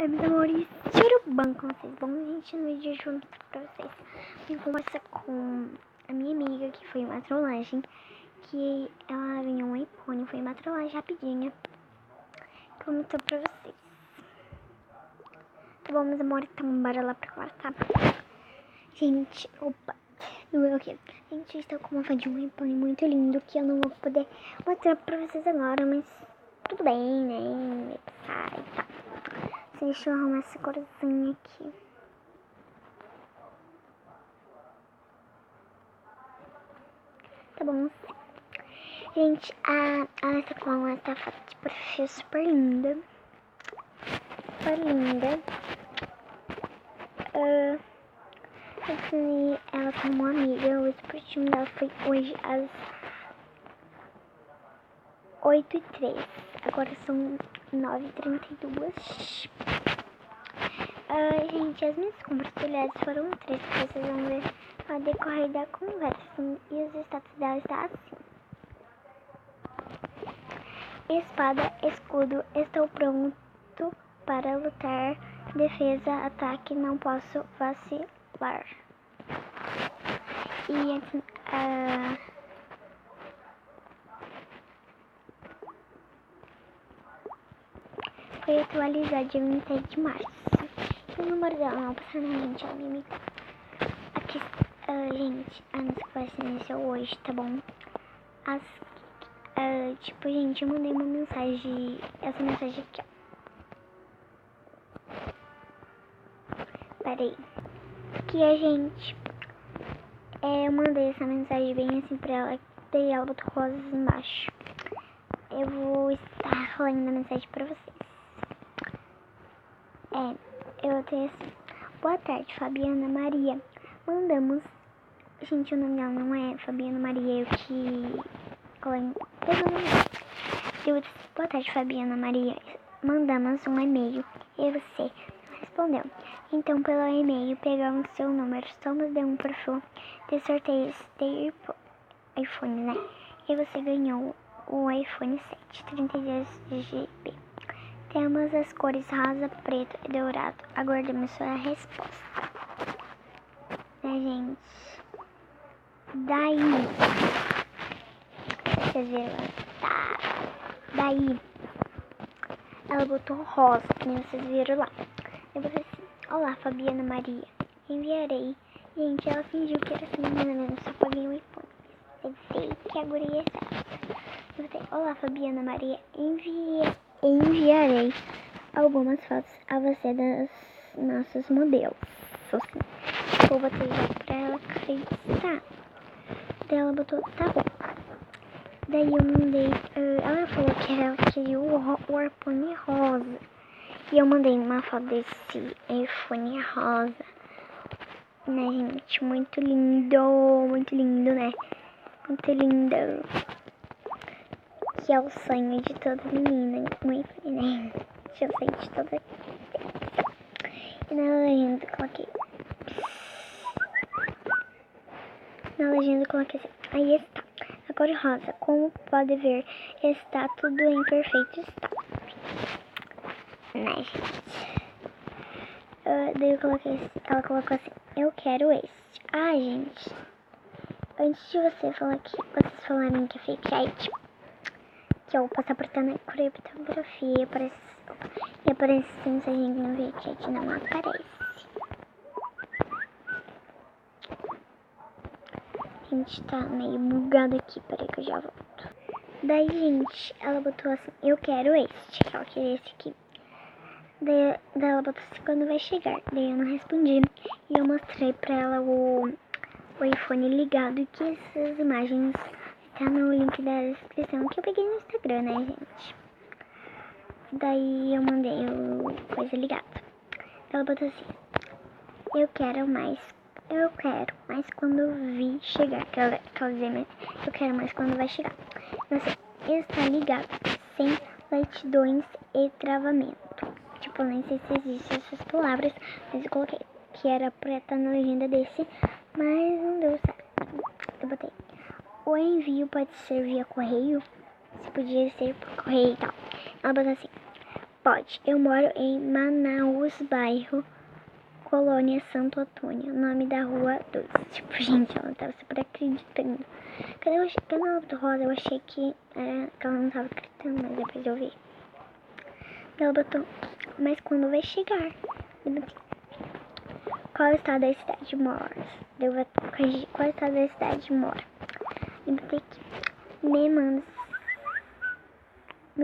Oi, meus amores, tudo bom com vocês? Bom, gente, no vídeo de hoje pra vocês vim conversar com a minha amiga, que foi uma trollagem, que ela ganhou um iPhone, foi uma trollagem rapidinha, que eu vou mostrar pra vocês. Tá bom, meus amores, então bora lá pra lá, tá? Gente, opa, doeu aqui. Gente, estou com uma fã de um iPhone muito lindo, que eu não vou poder mostrar pra vocês agora, mas tudo bem, né? Tá. Deixa eu arrumar essa corzinha aqui. Tá bom. Gente, ela tá com essa foto de perfil super linda. Super linda. Eu ensinei ela como uma amiga. O esportivo dela foi hoje às 8h03. Agora são 9h32. Gente, as minhas compartilhadas foram 3, que vocês vão ver ao decorrer da conversa. E os status dela está assim: espada, escudo, estou pronto para lutar. Defesa, ataque, não posso vacilar. E assim, foi atualizado dia 27 de março. O número dela não passa na mente, ela minha amiga. Aqui, gente, a nossa conversa iniciou hoje, tá bom? Tipo, gente, eu mandei uma mensagem, essa mensagem aqui, ó. Peraí. Que a gente, eu mandei essa mensagem bem assim pra ela, daí ela botou rosas embaixo. Eu vou estar falando a mensagem pra vocês. Eu tenho assim: boa tarde, Fabiana Maria. Mandamos. Gente, o nome dela não é Fabiana Maria, eu que. Eu disse: boa tarde, Fabiana Maria. Mandamos um e-mail e você não respondeu. Então, pelo e-mail, pegamos seu número. Somos de um perfil de sorteios de iPhone, né? E você ganhou o iPhone 7, 32 GB. Temos as cores rosa, preto e dourado. Aguardemos sua resposta. Né, gente? Daí, vocês viram? Tá. Daí, ela botou rosa, que nem vocês viram lá. Eu botei assim: olá, Fabiana Maria. Enviarei. Gente, ela fingiu que era essa menina mesmo, só paguei o iPhone. Eu sei que a guria é certa. Eu botei: olá, Fabiana Maria. Enviarei algumas fotos a você das nossos modelos. Assim, eu botei já pra ela acreditar. Daí ela botou: tá bom. Daí eu mandei, ela falou que ela queria o iPhone rosa. E eu mandei uma foto desse iPhone rosa. Né, gente? Muito lindo, né? Muito lindo. Que é o sonho de toda menina, um iPhone, né? Que eu sei de toda. E na legenda coloquei. Assim: aí está. Agora rosa, como pode ver, está tudo em perfeito estado. Né, gente? Daí ela colocou assim: eu quero este. Gente, antes de vocês falarem que é fake ID, que eu vou passar por toda a criptografia e aparece mensagem no fake ID, não aparece. Gente, tá meio bugado aqui, peraí que eu já volto. Daí, gente, ela botou assim: eu quero este, que ela queria esse aqui. Daí ela botou assim: quando vai chegar? Daí eu não respondi. E eu mostrei pra ela o iPhone ligado, e que essas imagens tá no link da descrição que eu peguei no Instagram, né, gente? Daí eu mandei o coisa ligada. Ela botou assim: eu quero mais quando vi chegar. Que ela dizia mesmo: eu quero mais quando vai chegar. Você está ligado, sem lentidões e travamento. Tipo, nem sei se existem essas palavras, mas eu coloquei que era pra estar na legenda desse, mas não deu certo. Eu botei: o envio pode ser via correio? Se podia ser por correio e tal. Ela botou assim: Pode. Eu moro em Manaus, bairro Colônia Santo Antônio. Nome da rua 12. Tipo, gente, ela tava super acreditando. Quando ela botou rosa, eu achei que ela não tava acreditando, mas depois eu vi. Ela botou, mas quando vai chegar? Eu botei, qual estado da cidade mora? Eu vou corrigir, qual estado da cidade mora? Eu botei aqui, me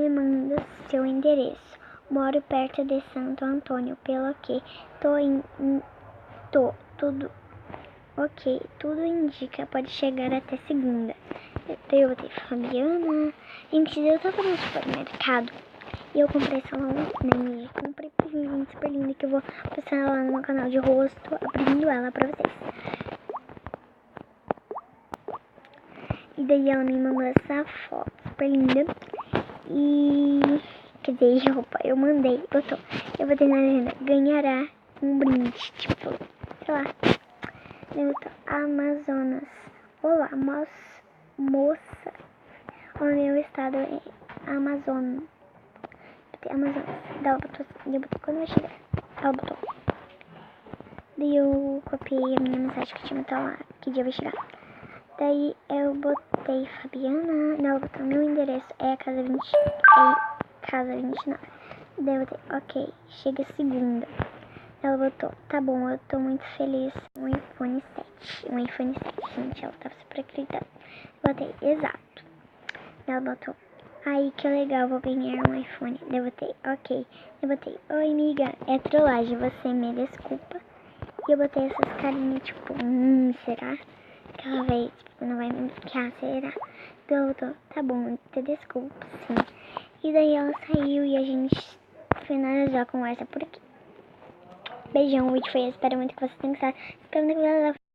manda seu endereço. Moro perto de Santo Antônio, pelo que tudo ok, tudo indica, pode chegar até segunda. Eu botei Fabiana. Gente, eu tava no supermercado e eu comprei essa lá na minha. Comprei gente super linda que eu vou postar lá no meu canal de rosto, abrindo ela pra vocês. E daí ela me mandou essa foto super linda. E quer dizer, roupa, eu mandei, eu botei na agenda, ganhará um brinde, tipo, sei lá. Eu botou Amazonas. Olá, moça. O meu estado é Amazonas. Amazonas. Daí ela botou assim, eu botei quando eu chegar. Ela botou. Daí eu copiei a minha mensagem que tinha botado lá, que dia vai chegar. Daí eu botei Fabiana. Daí ela botou meu endereço é casa 20. Casa 29. Daí eu botei, ok, chega segunda. Ela botou, tá bom, eu tô muito feliz. Um iPhone 7. Um iPhone 7, gente, ela tava super acreditando. Botei, exato. Ela botou, ai, que legal, vou ganhar um iPhone. Eu botei, ok. Eu botei, oi, amiga, é trollagem, você me desculpa. E eu botei essas carinhas, tipo, será? Que ela vai, tipo, não vai me bloquear, será? Então ela botou, tá bom, te desculpa, sim. E daí ela saiu e a gente finalizou a conversa por aqui. Beijão, o vídeo foi esse. Espero muito que vocês tenham gostado. Se inscreva no canal.